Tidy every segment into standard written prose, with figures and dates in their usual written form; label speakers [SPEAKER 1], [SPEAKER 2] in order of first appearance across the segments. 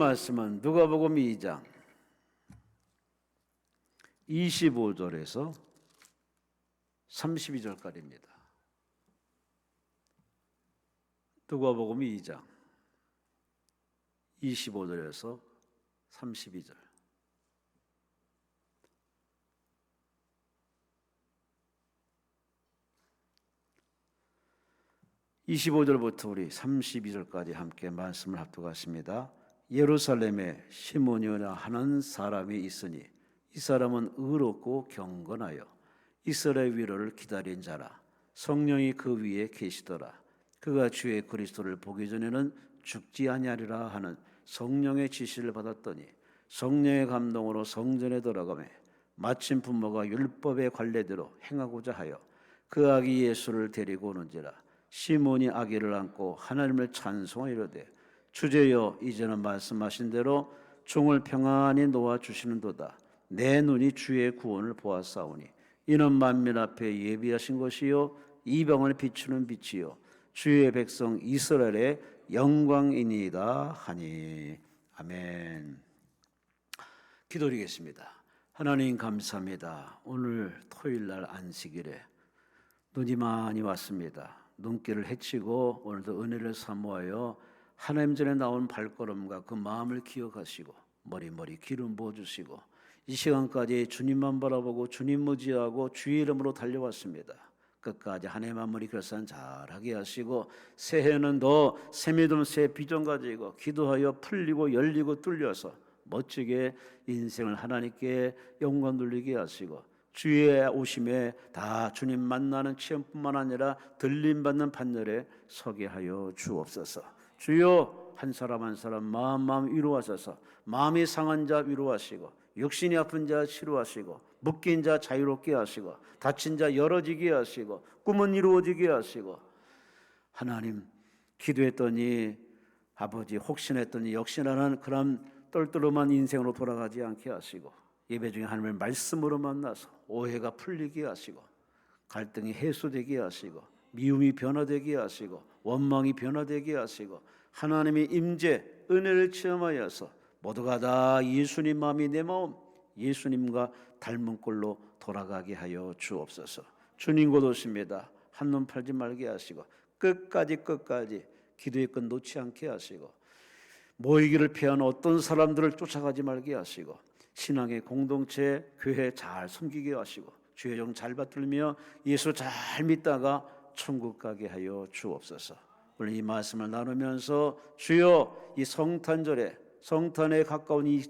[SPEAKER 1] 말씀은 누가복음 2장 25절에서 32절까지입니다. 누가복음 2장 25절에서 32절. (25절부터) 우리 32절까지 함께 말씀을 합독하십니다. 예루살렘에 시몬이라 하는 사람이 있으니 이 사람은 의롭고 경건하여 이스라엘 위로를 기다린 자라. 성령이 그 위에 계시더라. 그가 주의 그리스도를 보기 전에는 죽지 아니하리라 하는 성령의 지시를 받았더니 성령의 감동으로 성전에 들어가매 마침 부모가 율법의 관례대로 행하고자 하여 그 아기 예수를 데리고 오는지라. 시몬이 아기를 안고 하나님을 찬송하이로되 주제여 이제는 말씀하신 대로 종을 평안히 놓아 주시는도다. 내 눈이 주의 구원을 보았사오니 이는 만민 앞에 예비하신 것이요 이방을 비추는 빛이요 주의 백성 이스라엘의 영광이니이다 하니. 아멘. 기도드리겠습니다. 하나님 감사합니다. 오늘 토요일날 안식일에 눈이 많이 왔습니다. 눈길을 헤치고 오늘도 은혜를 사모하여 하나님 전에 나온 발걸음과 그 마음을 기억하시고 머리 기름 부어주시고 이 시간까지 주님만 바라보고 주님 의지하고 주의 이름으로 달려왔습니다. 끝까지 한 해 마무리 결산 잘하게 하시고 새해는 더 새믿음 새 비전 가지고 기도하여 풀리고 열리고 뚫려서 멋지게 인생을 하나님께 영광 돌리게 하시고 주의 오심에 다 주님 만나는 체험뿐만 아니라 들림받는 판결에 서게 하여 주옵소서. 주여 한 사람 한 사람 마음 위로하셔서 마음이 상한 자 위로하시고 육신이 아픈 자 치료하시고 묶인 자 자유롭게 하시고 다친 자 열어지게 하시고 꿈은 이루어지게 하시고 하나님 기도했더니 아버지 혹시나 역시나는 그런 똘똘한 인생으로 돌아가지 않게 하시고 예배 중에 하나님의 말씀으로 만나서 오해가 풀리게 하시고 갈등이 해소되게 하시고 미움이 변화되게 하시고 원망이 변화되게 하시고 하나님의 임재 은혜를 체험하여서 모두가 다 예수님 마음이 내 마음 예수님과 닮은 꼴로 돌아가게 하여 주옵소서. 주님 곧 오십니다. 한눈 팔지 말게 하시고 끝까지 기도의 끈 놓지 않게 하시고 모이기를 피하는 어떤 사람들을 쫓아가지 말게 하시고 신앙의 공동체 교회 잘 섬기게 하시고 주의 종 잘 받들며 예수 잘 믿다가 천국 가게 하여 주옵소서. 오늘 이 말씀을 나누면서 주여 이 성탄절에 성탄에 가까운 이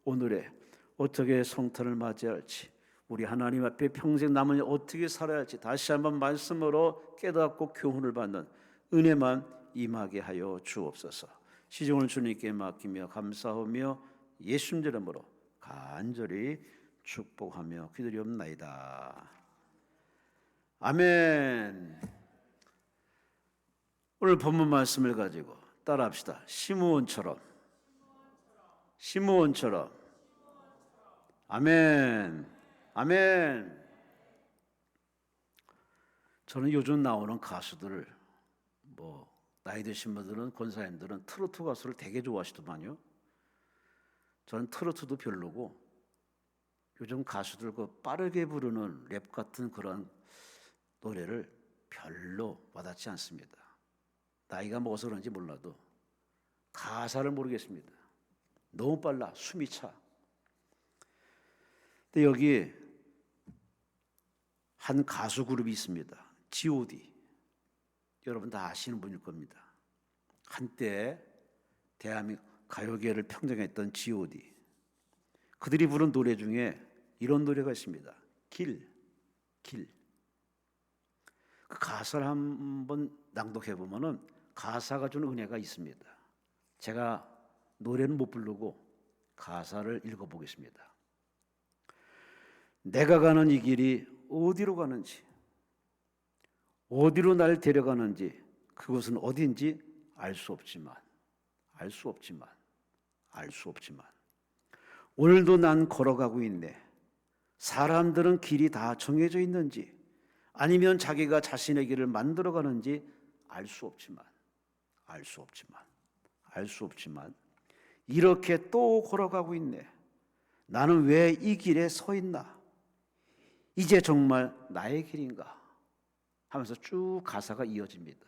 [SPEAKER 1] 오늘에 어떻게 성탄을 맞이할지 우리 하나님 앞에 평생 남은 어떻게 살아야 할지 다시 한번 말씀으로 깨닫고 교훈을 받는 은혜만 임하게 하여 주옵소서. 시종을 주님께 맡기며 감사하며 예수님 이름으로 간절히 축복하며 기도리옵나이다. 아멘. 오늘 본문 말씀을 가지고 따라합시다. 시므온처럼. 아멘. 아멘. 저는 요즘 나오는 가수들 나이 드신 분들은 권사님들은 트로트 가수를 되게 좋아하시더만요. 저는 트로트도 별로고 요즘 가수들 그 빠르게 부르는 랩 같은 그런 노래를 별로 와닿지 않습니다. 나이가 먹어서 그런지 몰라도 가사를 모르겠습니다. 너무 빨라 숨이 차. 근데 여기 한 가수 그룹이 있습니다. G.O.D. 여러분 다 아시는 분일 겁니다. 한때 대한민국 가요계를 평정했던 G.O.D. 그들이 부른 노래 중에 이런 노래가 있습니다. 길. 그 가사를 한번 낭독해 보면은 가사가 주는 은혜가 있습니다. 제가 노래는 못 부르고 가사를 읽어보겠습니다. 내가 가는 이 길이 어디로 가는지, 어디로 날 데려가는지, 그곳은 어딘지 알 수 없지만 오늘도 난 걸어가고 있네. 사람들은 길이 다 정해져 있는지 아니면 자기가 자신의 길을 만들어가는지 알 수 없지만 이렇게 또 걸어가고 있네. 나는 왜 이 길에 서 있나? 이제 정말 나의 길인가? 하면서 쭉 가사가 이어집니다.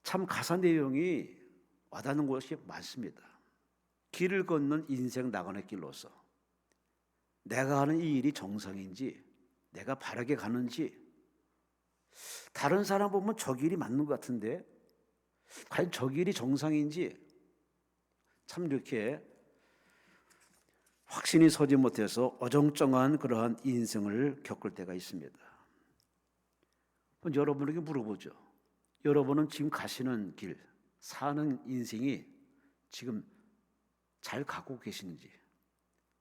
[SPEAKER 1] 참 가사 내용이 와닿는 것이 많습니다. 길을 걷는 인생 나가는 길로서 내가 하는 이 일이 정상인지, 내가 바르게 가는지, 다른 사람 보면 저 길이 맞는 것 같은데 과연 저 길이 정상인지 참 이렇게 확신이 서지 못해서 어정쩡한 그러한 인생을 겪을 때가 있습니다. 여러분에게 물어보죠. 여러분은 지금 가시는 길, 사는 인생이 지금 잘 가고 계신지,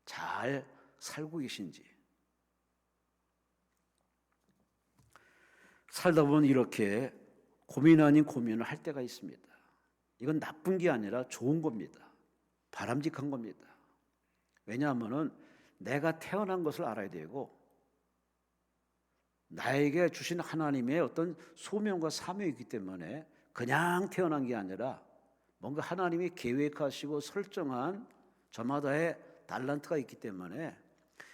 [SPEAKER 1] 잘 살고 계신지. 살다 보면 이렇게 고민 아닌 고민을 할 때가 있습니다. 이건 나쁜 게 아니라 좋은 겁니다. 바람직한 겁니다. 왜냐하면 내가 태어난 것을 알아야 되고 나에게 주신 하나님의 어떤 소명과 사명이 있기 때문에 그냥 태어난 게 아니라 뭔가 하나님이 계획하시고 설정한 저마다의 달란트가 있기 때문에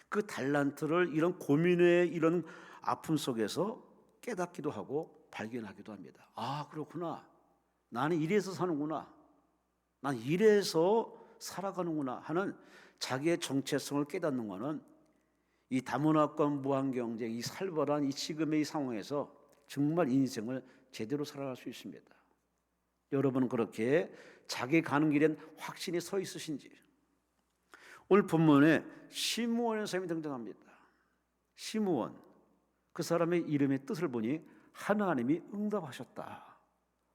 [SPEAKER 1] 그 달란트를 이런 고민의 이런 아픔 속에서 깨닫기도 하고 발견하기도 합니다. 아, 그렇구나. 나는 이래서 사는구나. 난 이래서 살아가는구나 하는 자기의 정체성을 깨닫는 것은 이 다문화권 무한경쟁, 이 살벌한 이 지금의 이 상황에서 정말 인생을 제대로 살아갈 수 있습니다. 여러분은 그렇게 자기 가는 길엔 확신이 서 있으신지. 오늘 본문에 시므온이라는 사람이 등장합니다. 시므온, 그 사람의 이름의 뜻을 보니 하나님이 응답하셨다.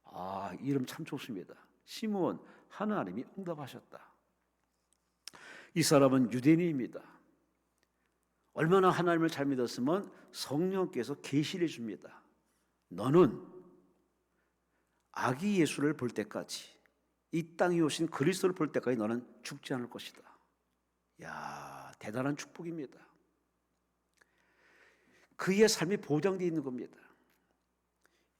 [SPEAKER 1] 아, 이름 참 좋습니다. 시므온, 하나님이 응답하셨다. 이 사람은 유대인입니다. 얼마나 하나님을 잘 믿었으면 성령께서 계시를 줍니다. 너는 아기 예수를 볼 때까지, 이 땅에 오신 그리스도를 볼 때까지 너는 죽지 않을 것이다. 야, 대단한 축복입니다. 그의 삶이 보장되어 있는 겁니다.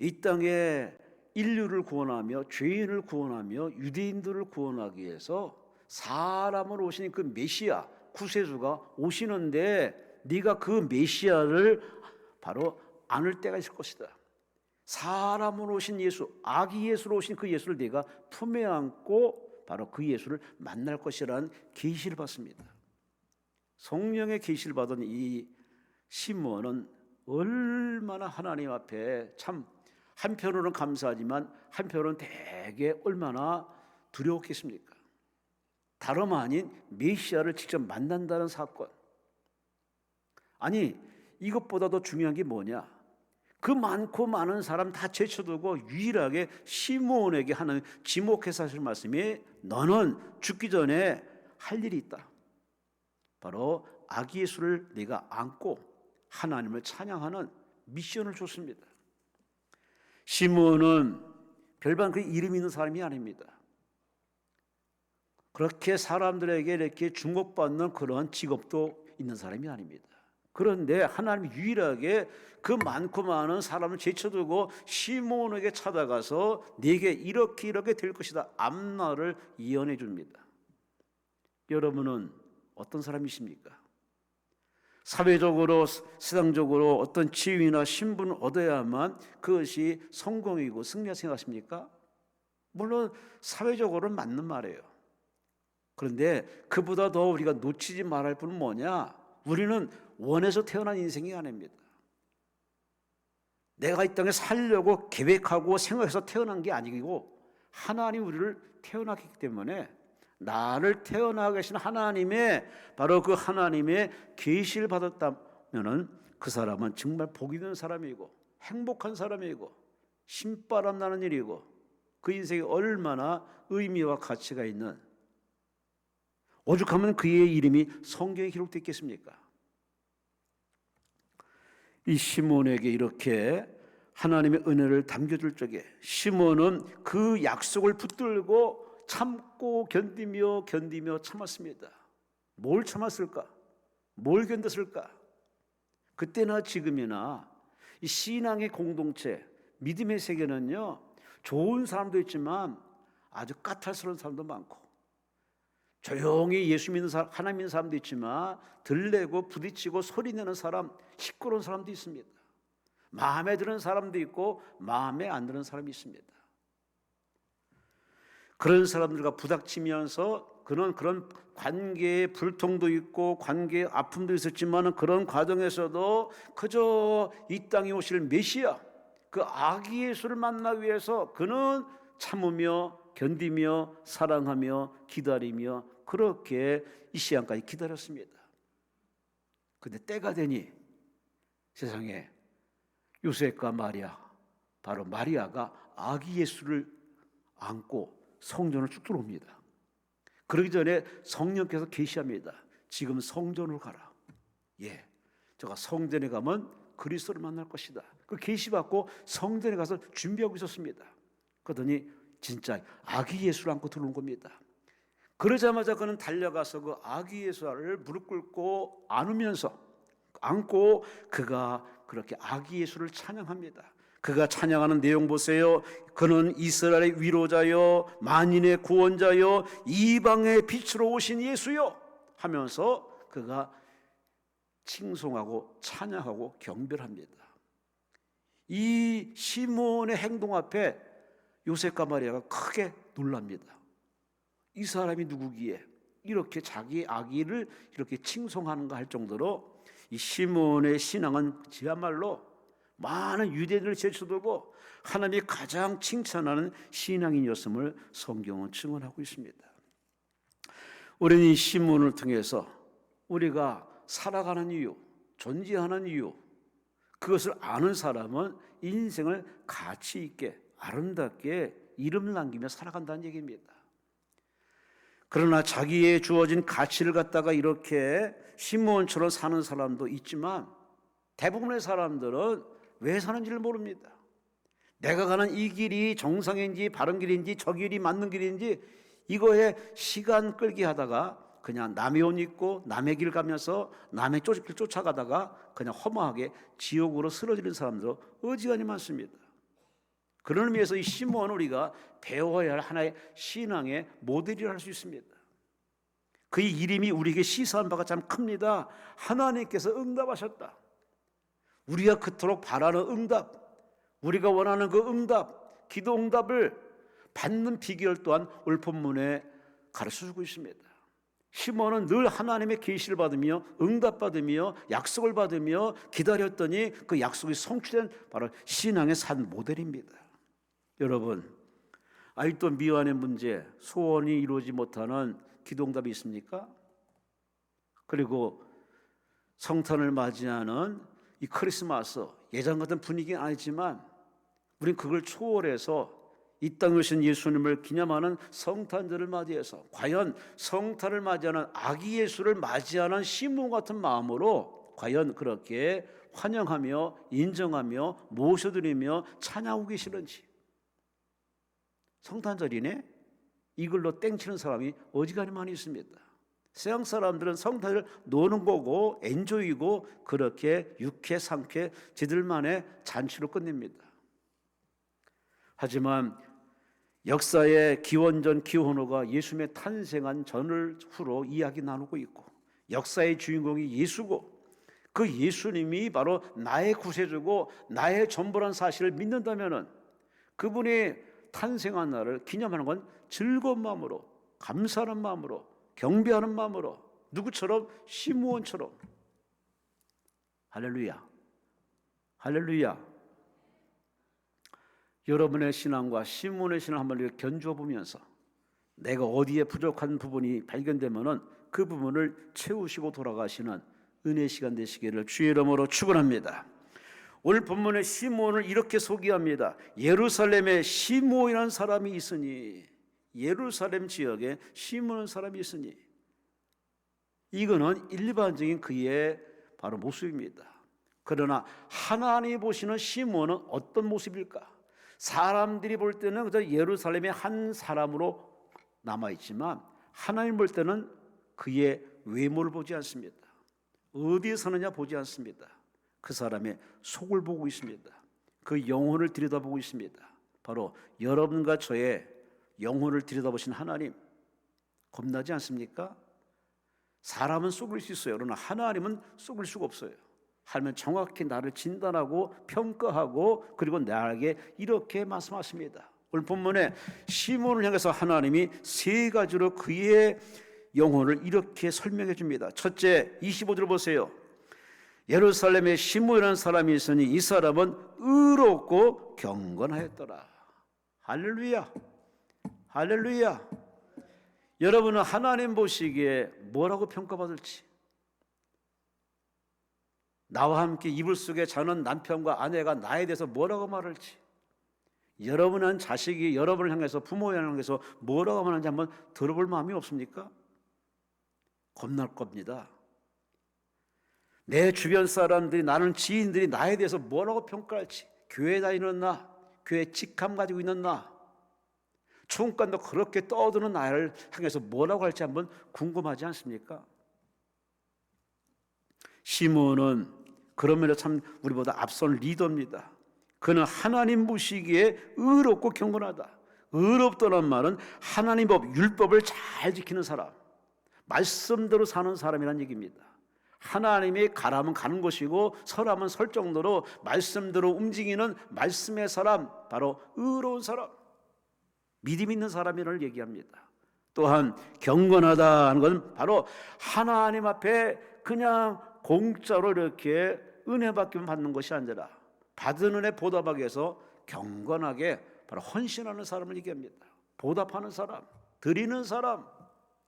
[SPEAKER 1] 이 땅에 인류를 구원하며 죄인을 구원하며 유대인들을 구원하기 위해서 사람으로 오신 그 메시아 구세주가 오시는데 네가 그 메시아를 바로 안을 때가 있을 것이다. 사람으로 오신 예수, 아기 예수로 오신 그 예수를 네가 품에 안고 바로 그 예수를 만날 것이라는 계시를 받습니다. 성령의 계시를 받은 이 시므온은 얼마나 하나님 앞에 참 한편으로는 감사하지만 한편으로는 되게 얼마나 두려웠겠습니까? 다름 아닌 메시아를 직접 만난다는 사건. 아니, 이것보다 더 중요한 게 뭐냐? 그 많고 많은 사람 다 제쳐두고 유일하게 시므온에게 하는 지목해서 하실 말씀이 너는 죽기 전에 할 일이 있다. 바로 아기 예수를 네가 안고 하나님을 찬양하는 미션을 줬습니다. 시므온은 별반 그 이름 있는 사람이 아닙니다. 그렇게 사람들에게 이렇게 주목받는 그런 직업도 있는 사람이 아닙니다. 그런데 하나님이 유일하게 그 많고 많은 사람을 제쳐두고 시므온에게 찾아가서 네게 이렇게 될 것이다 앞날을 예언해 줍니다. 여러분은 어떤 사람이십니까? 사회적으로 세상적으로 어떤 지위나 신분을 얻어야만 그것이 성공이고 승리라 생각하십니까? 물론 사회적으로는 맞는 말이에요. 그런데 그보다 더 우리가 놓치지 말할 분은 뭐냐? 우리는 원해서 태어난 인생이 아닙니다. 내가 이 땅에 살려고 계획하고 생각해서 태어난 게 아니고 하나님 우리를 태어났기 때문에 나를 태어나게 하신 하나님의 바로 그 하나님의 계시를 받았다면은 그 사람은 정말 복이 있는 사람이고 행복한 사람이고 신바람 나는 일이고 그 인생이 얼마나 의미와 가치가 있는, 오죽하면 그의 이름이 성경에 기록되어 있겠습니까? 이 시몬에게 이렇게 하나님의 은혜를 담겨줄 적에 시몬은 그 약속을 붙들고 참고 견디며 참았습니다. 뭘 참았을까? 뭘 견뎠을까? 그때나 지금이나 이 신앙의 공동체, 믿음의 세계는요, 좋은 사람도 있지만 아주 까탈스러운 사람도 많고, 조용히 예수 믿는 사람, 하나님 믿는 사람도 있지만 들레고 부딪히고 소리내는 사람, 시끄러운 사람도 있습니다. 마음에 드는 사람도 있고 마음에 안 드는 사람이 있습니다. 그런 사람들과 부닥치면서 그런 관계의 불통도 있고 관계의 아픔도 있었지만 그런 과정에서도 그저 이 땅에 오실 메시아, 그 아기 예수를 만나기 위해서 그는 참으며 견디며 사랑하며 기다리며 그렇게 이 시간까지 기다렸습니다. 그런데 때가 되니 세상에 요셉과 마리아, 바로 마리아가 아기 예수를 안고 성전을 쭉 들어옵니다. 그러기 전에 성령께서 계시합니다. 지금 성전으로 가라. 제가 성전에 가면 그리스도를 만날 것이다. 그 계시받고 성전에 가서 준비하고 있었습니다. 그러더니 진짜 아기 예수를 안고 들어온 겁니다. 그러자마자 그는 달려가서 그 아기 예수를 무릎 꿇고 안고 그가 그렇게 아기 예수를 찬양합니다. 그가 찬양하는 내용 보세요. 그는 이스라엘의 위로자요, 만인의 구원자요, 이방의 빛으로 오신 예수요 하면서 그가 칭송하고 찬양하고 경배합니다. 이 시몬의 행동 앞에 요셉과 마리아가 크게 놀랍니다. 이 사람이 누구기에 이렇게 자기 아기를 이렇게 칭송하는가 할 정도로 이 시몬의 신앙은 지야말로 많은 유대인을 제쳐두고 하나님이 가장 칭찬하는 신앙인이었음을 성경은 증언하고 있습니다. 우리는 이 시몬을 통해서 우리가 살아가는 이유, 존재하는 이유, 그것을 아는 사람은 인생을 가치 있게 아름답게 이름을 남기며 살아간다는 얘기입니다. 그러나 자기의 주어진 가치를 갖다가 이렇게 시몬처럼 사는 사람도 있지만 대부분의 사람들은 왜 사는지를 모릅니다. 내가 가는 이 길이 정상인지 바른 길인지 저 길이 맞는 길인지 이거에 시간 끌기 하다가 그냥 남의 옷 입고 남의 길 가면서 남의 길 쫓아가다가 그냥 허무하게 지옥으로 쓰러지는 사람도 어지간히 많습니다. 그런 의미에서 이 시몬은 우리가 배워야 할 하나의 신앙의 모델이라 할 수 있습니다. 그의 이름이 우리에게 시사한 바가 참 큽니다. 하나님께서 응답하셨다. 우리가 그토록 바라는 응답, 우리가 원하는 그 응답, 기도 응답을 받는 비결 또한 오늘 본문에 가르쳐주고 있습니다. 시몬은 늘 하나님의 계시를 받으며 응답받으며 약속을 받으며 기다렸더니 그 약속이 성취된 바로 신앙의 산 모델입니다. 여러분, 아직도 미완의 문제, 소원이 이루어지지 못하는 기도응답이 있습니까? 그리고 성탄을 맞이하는 이 크리스마스, 예전 같은 분위기는 아니지만 우린 그걸 초월해서 이 땅에 오신 예수님을 기념하는 성탄절을 맞이해서 과연 성탄을 맞이하는 아기 예수를 맞이하는 시몬 같은 마음으로 과연 그렇게 환영하며 인정하며 모셔드리며 찬양하고 계시는지. 성탄절이네? 이걸로 땡치는 사람이 어지간히 많이 있습니다. 세상 사람들은 성탄을 노는 거고 엔조이고 그렇게 유쾌 상쾌 지들만의 잔치로 끝냅니다. 하지만 역사의 기원전 기원호가 예수님의 탄생한 전을 후로 이야기 나누고 있고 역사의 주인공이 예수고 그 예수님이 바로 나의 구세주고 나의 전부란 사실을 믿는다면 그분이 탄생한 날을 기념하는 건 즐거운 마음으로 감사하는 마음으로 경배하는 마음으로 누구처럼? 시므온처럼. 할렐루야, 할렐루야. 여러분의 신앙과 시므온의 신앙을 한번 견주어 보면서 내가 어디에 부족한 부분이 발견되면은 그 부분을 채우시고 돌아가시는 은혜 시간 되시기를 주의 이름으로 축원합니다. 오늘 본문의 시므온을 이렇게 소개합니다. 예루살렘에 시므온이라는 사람이 있으니, 예루살렘 지역에 시므온 사람이 있으니, 이거는 일반적인 그의 바로 모습입니다. 그러나 하나님이 보시는 시므온은 어떤 모습일까? 사람들이 볼 때는 그저 예루살렘의 한 사람으로 남아있지만 하나님 볼 때는 그의 외모를 보지 않습니다. 어디에 사느냐 보지 않습니다. 그 사람의 속을 보고 있습니다. 그 영혼을 들여다보고 있습니다. 바로 여러분과 저의 영혼을 들여다보신 하나님, 겁나지 않습니까? 사람은 속일 수 있어요. 그러나 하나님은 속일 수가 없어요. 하나님은 정확히 나를 진단하고 평가하고 그리고 나에게 이렇게 말씀하십니다. 오늘 본문에 시몬을 향해서 하나님이 세 가지로 그의 영혼을 이렇게 설명해 줍니다. 첫째, 25절 보세요. 예루살렘에 시몬이라는 사람이 있으니 이 사람은 의롭고 경건하였더라. 할렐루야, 할렐루야. 여러분은 하나님 보시기에 뭐라고 평가받을지, 나와 함께 이불 속에 자는 남편과 아내가 나에 대해서 뭐라고 말할지, 여러분은 자식이 여러분을 향해서, 부모를 향해서 뭐라고 말하는지 한번 들어볼 마음이 없습니까? 겁날 겁니다. 내 주변 사람들이, 나는 지인들이 나에 대해서 뭐라고 평가할지, 교회 다니는 나, 교회 직함 가지고 있는 나, 총간도 그렇게 떠드는 나를 향해서 뭐라고 할지 한번 궁금하지 않습니까? 시몬은 그런 면에서 참 우리보다 앞선 리더입니다. 그는 하나님 보시기에 의롭고 경건하다. 의롭다는 말은 하나님 법, 율법을 잘 지키는 사람, 말씀대로 사는 사람이라는 얘기입니다. 하나님이 가라면 가는 것이고 설하면 설 정도로 말씀대로 움직이는 말씀의 사람, 바로 의로운 사람, 믿음 있는 사람이라는 얘기합니다. 또한 경건하다는 것은 바로 하나님 앞에 그냥 공짜로 이렇게 은혜 받는 것이 아니라 받은 은혜 보답하기 위해서 경건하게 바로 헌신하는 사람을 얘기합니다. 보답하는 사람, 드리는 사람,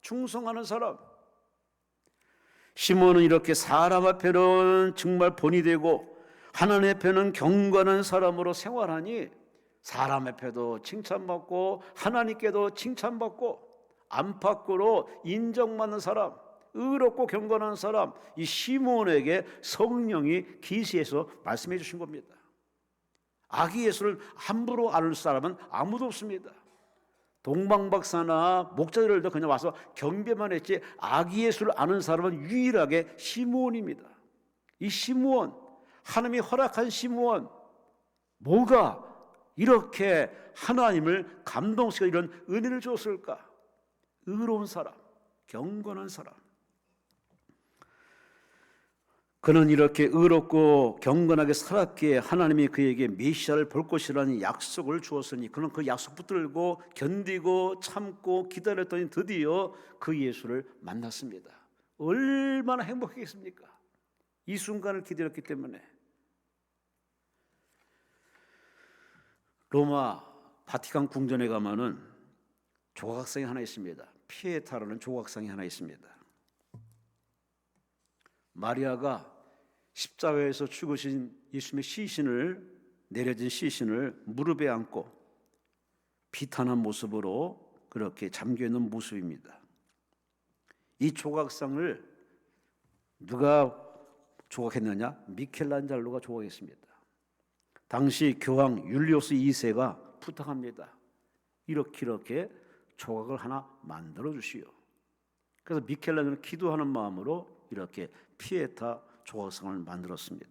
[SPEAKER 1] 충성하는 사람. 시몬은 이렇게 사람 앞에는 정말 본이 되고 하나님 앞에는 경건한 사람으로 생활하니 사람 앞에도 칭찬받고 하나님께도 칭찬받고 안팎으로 인정받는 사람, 의롭고 경건한 사람, 이 시몬에게 성령이 계시해서 말씀해 주신 겁니다. 아기 예수를 함부로 알 사람은 아무도 없습니다. 동방박사나 목자들도 그냥 와서 경배만 했지 아기 예수를 아는 사람은 유일하게 시므온입니다. 이 시므온, 하나님이 허락한 시므온, 뭐가 이렇게 하나님을 감동시켜 이런 은혜를 줬을까? 의로운 사람, 경건한 사람. 그는 이렇게 의롭고 경건하게 살았기에 하나님이 그에게 메시아를 볼 것이라는 약속을 주었으니 그는 그 약속 붙들고 견디고 참고 기다렸더니 드디어 그 예수를 만났습니다. 얼마나 행복했겠습니까? 이 순간을 기다렸기 때문에. 로마 바티칸 궁전에 가면은 조각상이 하나 있습니다. 피에타라는 조각상이 하나 있습니다. 마리아가 십자가에서 죽으신 예수님의 시신을, 내려진 시신을 무릎에 안고 비탄한 모습으로 그렇게 잠겨있는 모습입니다. 이 조각상을 누가 조각했느냐? 미켈란젤로가 조각했습니다. 당시 교황 율리오스 2세가 부탁합니다. 이렇게 조각을 하나 만들어 주시오. 그래서 미켈란젤로는 기도하는 마음으로 이렇게 피에타 조각상을 만들었습니다.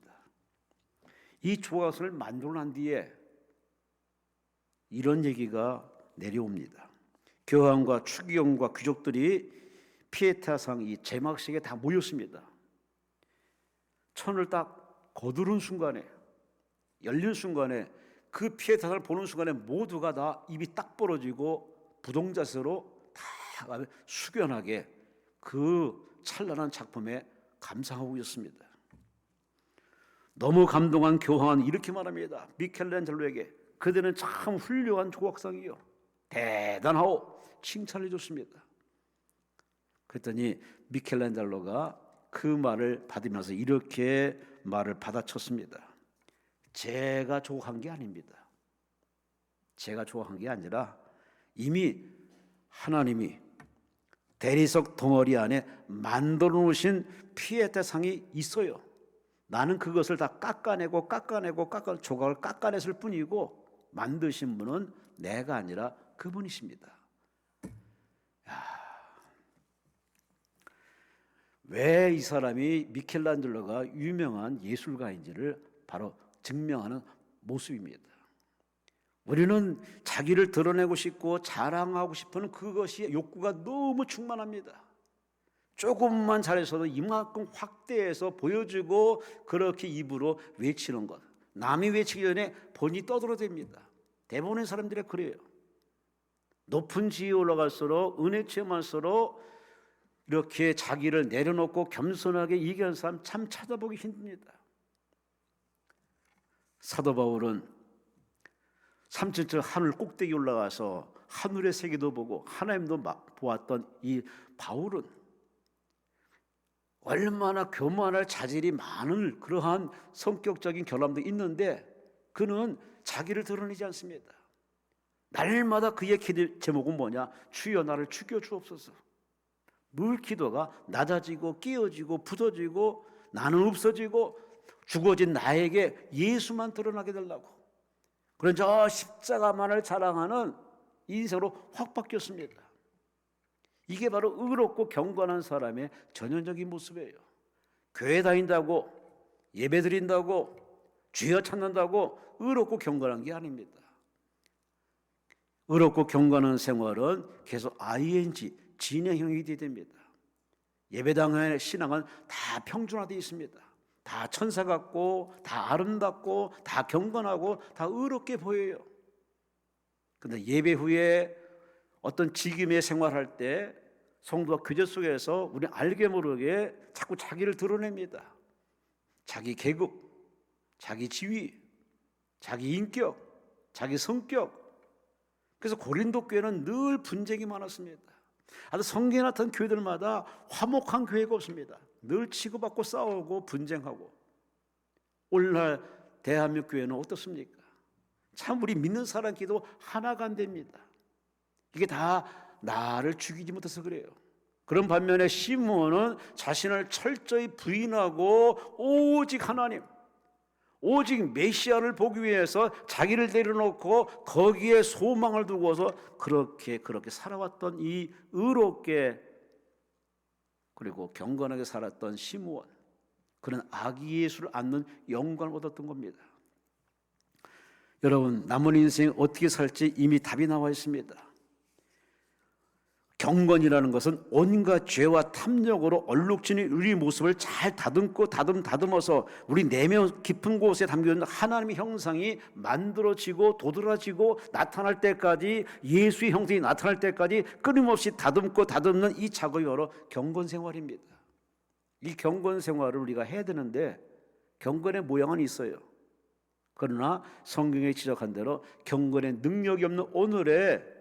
[SPEAKER 1] 이 조각상을 만들고 난 뒤에 이런 얘기가 내려옵니다. 교황과 추기경과 귀족들이 피에타상 이 제막식에 다 모였습니다. 천을 딱 거두는 순간에, 열린 순간에, 그 피에타상을 보는 순간에 모두가 다 입이 딱 벌어지고 부동자세로 다 숙연하게 그 찬란한 작품에 감상하고 있었습니다. 너무 감동한 교황은 이렇게 말합니다. 미켈란젤로에게 그대는 참 훌륭한 조각상이요, 대단하오, 칭찬해 줬습니다. 그랬더니 미켈란젤로가 그 말을 받으면서 이렇게 말을 받아쳤습니다. 제가 조각한 게 아닙니다. 제가 조각한 게 아니라 이미 하나님이 대리석 덩어리 안에 만들어 놓으신 피에타상이 있어요. 나는 그것을 다 깎아내고 조각을 깎아냈을 뿐이고 만드신 분은 내가 아니라 그분이십니다. 왜 이 사람이 미켈란젤로가 유명한 예술가인지를 바로 증명하는 모습입니다. 우리는 자기를 드러내고 싶고 자랑하고 싶은 그것이 욕구가 너무 충만합니다. 조금만 잘해서도 이만큼 확대해서 보여주고 그렇게 입으로 외치는 것. 남이 외치기 전에 본인이 떠들어댑니다. 대부분의 사람들이 그래요. 높은 지위에 올라갈수록 은혜 체험할수록 이렇게 자기를 내려놓고 겸손하게 얘기하는 사람 참 찾아보기 힘듭니다. 사도 바울은 3층 하늘 꼭대기 올라가서 하늘의 세계도 보고 하나님도 보았던 이 바울은 얼마나 교만할 자질이 많은 그러한 성격적인 결함도 있는데 그는 자기를 드러내지 않습니다. 날마다 그의 기도 제목은 뭐냐? 주여 나를 죽여 주옵소서. 늘 기도가 낮아지고 끼어지고 부서지고 나는 없어지고 죽어진 나에게 예수만 드러나게 되려고 그런 저 십자가만을 자랑하는 인생으로 확 바뀌었습니다. 이게 바로 의롭고 경건한 사람의 전형적인 모습이에요. 교회 다닌다고 예배 드린다고 주여 찾는다고 의롭고 경건한 게 아닙니다. 의롭고 경건한 생활은 계속 ing, 진행형이 되어야 됩니다. 예배당의 신앙은 다 평준화되어 있습니다. 다 천사 같고 다 아름답고 다 경건하고 다 의롭게 보여요. 그런데 예배 후에 어떤 직임의 생활할 때 성도가 교제 속에서 우리 알게 모르게 자꾸 자기를 드러냅니다. 자기 계급, 자기 지위, 자기 인격, 자기 성격. 그래서 고린도 교회는 늘 분쟁이 많았습니다. 아주 성경에 나타난 교회들마다 화목한 교회가 없습니다. 늘 치고받고 싸우고 분쟁하고. 오늘날 대한민국 교회는 어떻습니까? 참 우리 믿는 사람끼리도 하나가 안 됩니다. 이게 다 나를 죽이지 못해서 그래요. 그런 반면에 시므온은 자신을 철저히 부인하고 오직 하나님, 오직 메시아를 보기 위해서 자기를 내려놓고 거기에 소망을 두고서 그렇게 살아왔던 이 의롭게 그리고 경건하게 살았던 시므온, 그는 아기 예수를 안는 영광을 얻었던 겁니다. 여러분, 남은 인생 어떻게 살지 이미 답이 나와 있습니다. 경건이라는 것은 온갖 죄와 탐욕으로 얼룩진 우리 모습을 잘 다듬어서 우리 내면 깊은 곳에 담겨있는 하나님의 형상이 만들어지고 도드라지고 나타날 때까지, 예수의 형상이 나타날 때까지 끊임없이 다듬는 이 작업이 바로 경건생활입니다. 이 경건생활을 우리가 해야 되는데 경건의 모양은 있어요. 그러나 성경에 지적한 대로 경건의 능력이 없는 오늘의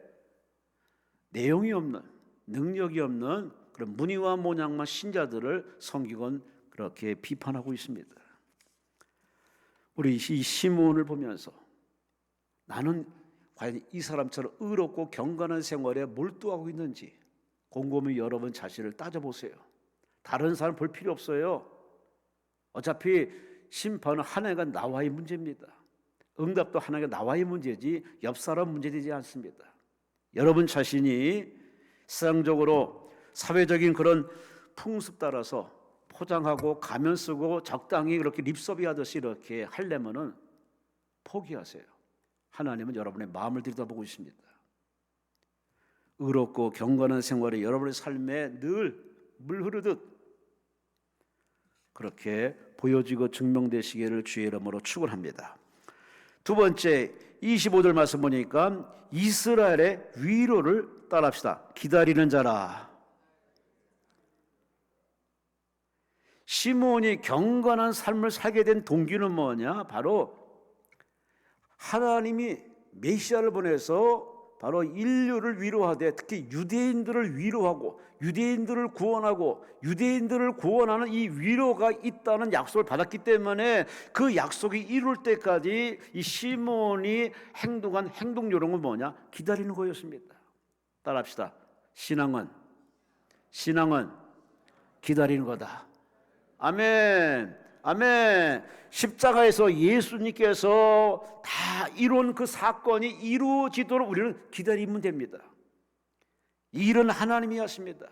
[SPEAKER 1] 내용이 없는, 능력이 없는 그런 무늬와 모양만 신자들을 성경은 그렇게 비판하고 있습니다. 우리 이 시므온을 보면서 나는 과연 이 사람처럼 의롭고 경건한 생활에 몰두하고 있는지 곰곰이 여러분 자신을 따져보세요. 다른 사람 볼 필요 없어요. 어차피 심판은 하나님과 나와의 문제입니다. 응답도 하나님과 나와의 문제지 옆 사람 문제 되지 않습니다. 여러분 자신이 세상적으로 사회적인 그런 풍습 따라서 포장하고 가면 쓰고 적당히 그렇게 립서비하듯이 이렇게 하려면은 포기하세요. 하나님은 여러분의 마음을 들여다보고 있습니다. 의롭고 경건한 생활이 여러분의 삶에 늘 물 흐르듯 그렇게 보여지고 증명되시기를 주의 이름으로 축원합니다. 두 번째 25절 말씀 보니까 이스라엘의 위로를 따라합시다. 기다리는 자라. 시므온이 경건한 삶을 살게 된 동기는 뭐냐? 바로 하나님이 메시아를 보내서 바로 인류를 위로하되 특히 유대인들을 위로하고 유대인들을 구원하고 유대인들을 구원하는 이 위로가 있다는 약속을 받았기 때문에 그 약속이 이룰 때까지 이 시므온이 행동한 행동 요령은 뭐냐? 기다리는 거였습니다. 따라합시다. 신앙은 기다리는 거다. 아멘. 아멘. 십자가에서 예수님께서 다 이룬 그 사건이 이루어지도록 우리는 기다리면 됩니다. 이 일은 하나님이 하십니다.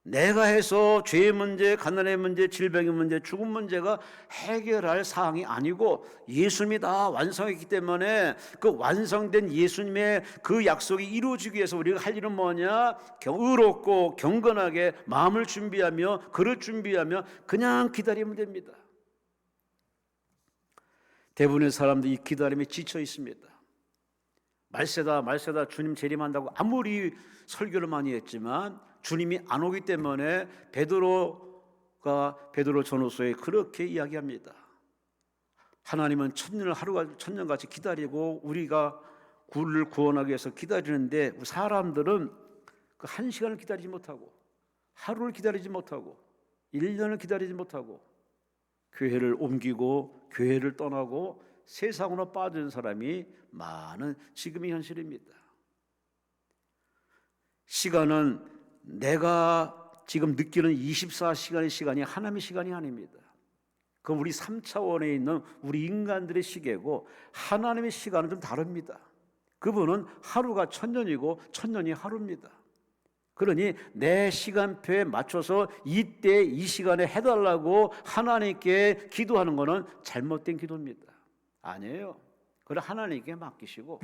[SPEAKER 1] 내가 해서 죄의 문제, 가난의 문제, 질병의 문제, 죽음 문제가 해결할 사항이 아니고 예수님이 다 완성했기 때문에 그 완성된 예수님의 그 약속이 이루어지기 위해서 우리가 할 일은 뭐냐? 의롭고 경건하게 마음을 준비하며 그릇 준비하며 그냥 기다리면 됩니다. 대부분의 사람들이 이 기다림에 지쳐 있습니다. 말세다 주님 재림한다고 아무리 설교를 많이 했지만 주님이 안 오기 때문에 베드로가 베드로 전후서에 그렇게 이야기합니다. 하나님은 천년같이 기다리고 우리가 구를 구원하기 위해서 기다리는데 사람들은 그 한 시간을 기다리지 못하고 하루를 기다리지 못하고 1년을 기다리지 못하고 교회를 옮기고 교회를 떠나고 세상으로 빠진 사람이 많은 지금의 현실입니다. 시간은 내가 지금 느끼는 24시간의 시간이 하나님의 시간이 아닙니다. 그건 우리 3차원에 있는 우리 인간들의 시계고 하나님의 시간은 좀 다릅니다. 그분은 하루가 1000년이고 1000년이 하루입니다. 그러니 내 시간표에 맞춰서 이때 이 시간에 해달라고 하나님께 기도하는 것은 잘못된 기도입니다. 아니에요. 그걸 하나님께 맡기시고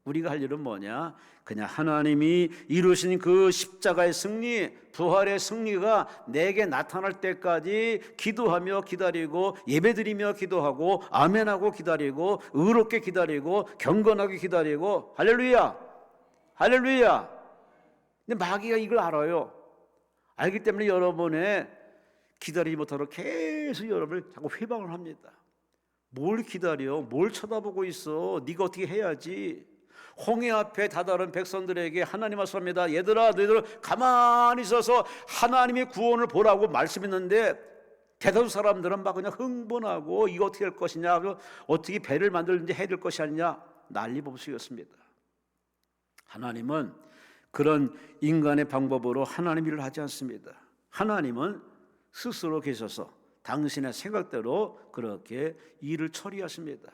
[SPEAKER 1] 우리가 할 일은 뭐냐? 그냥 하나님이 이루신 그 십자가의 승리, 부활의 승리가 내게 나타날 때까지 기도하며 기다리고 예배드리며 기도하고 아멘하고 기다리고 의롭게 기다리고 경건하게 기다리고 할렐루야! 할렐루야! 근데 마귀가 이걸 알아요. 알기 때문에 여러분의 기다리지 못하도록 계속 여러분을 자꾸 회방을 합니다. 뭘 기다려? 뭘 쳐다보고 있어? 네가 어떻게 해야지? 홍해 앞에 다다른 백성들에게 하나님 말씀합니다. 얘들아 너희들 가만히 있어서 하나님의 구원을 보라고 말씀했는데 대다수 사람들은 막 그냥 흥분하고 이거 어떻게 할 것이냐, 어떻게 배를 만들든지 해야 될 것이 아니냐 난리법석이었습니다. 하나님은 그런 인간의 방법으로 하나님 일을 하지 않습니다. 하나님은 스스로 계셔서 당신의 생각대로 그렇게 일을 처리하십니다.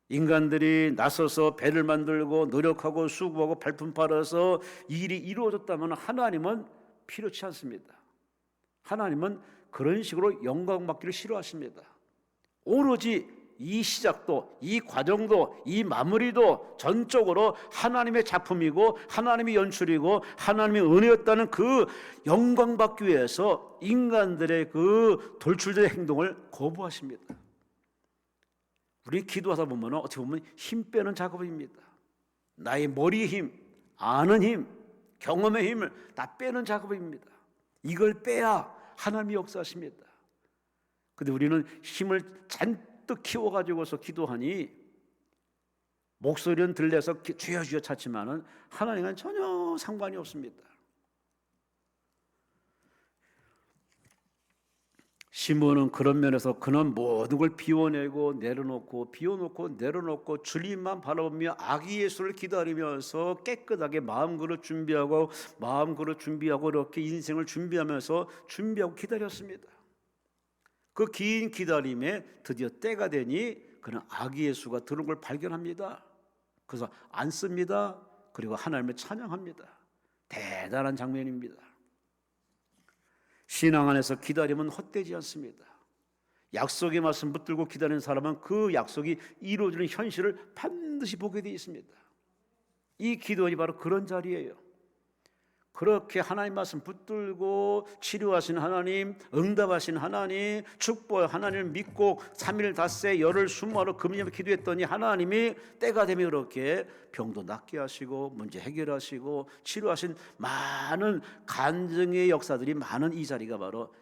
[SPEAKER 1] 인간들이 나서서 배를 만들고 노력하고 수고하고 발품 팔아서 일이 이루어졌다면 하나님은 필요치 않습니다. 하나님은 그런 식으로 영광받기를 싫어하십니다. 오로지 이 시작도, 이 과정도, 이 마무리도 전적으로 하나님의 작품이고 하나님의 연출이고 하나님의 은혜였다는 그 영광받기 위해서 인간들의 그 돌출된 행동을 거부하십니다. 우리 기도하다 보면 어떻게 보면 힘 빼는 작업입니다. 나의 머리의 힘, 아는 힘, 경험의 힘을 다 빼는 작업입니다. 이걸 빼야 하나님이 역사하십니다. 그런데 우리는 힘을 잔뜩 키워가지고서 기도하니 목소리는 들려서 주여 주여 찾지만은 하나님과는 전혀 상관이 없습니다. 시몬은 그런 면에서 그는 모든 걸 비워내고 내려놓고 비워놓고 내려놓고 주님만 바라보며 아기 예수를 기다리면서 깨끗하게 마음 그릇 준비하고 이렇게 인생을 준비하면서 준비하고 기다렸습니다. 그 긴 기다림에 드디어 때가 되니 그는 아기 예수가 들어온 걸 발견합니다. 그래서 앉습니다. 그리고 하나님을 찬양합니다. 대단한 장면입니다. 신앙 안에서 기다림은 헛되지 않습니다. 약속의 말씀 붙들고 기다리는 사람은 그 약속이 이루어지는 현실을 반드시 보게 되어 있습니다. 이 기도원이 바로 그런 자리예요. 그렇게 하나님 말씀 붙들고 치료하신 하나님, 응답하신 하나님, 축복의 하나님을 믿고 3일 닷새 열흘 수모하러 금요일에 기도했더니 하나님이 때가 되면 그렇게 병도 낫게 하시고 문제 해결하시고 치료하신 많은 간증의 역사들이 많은 이 자리가 바로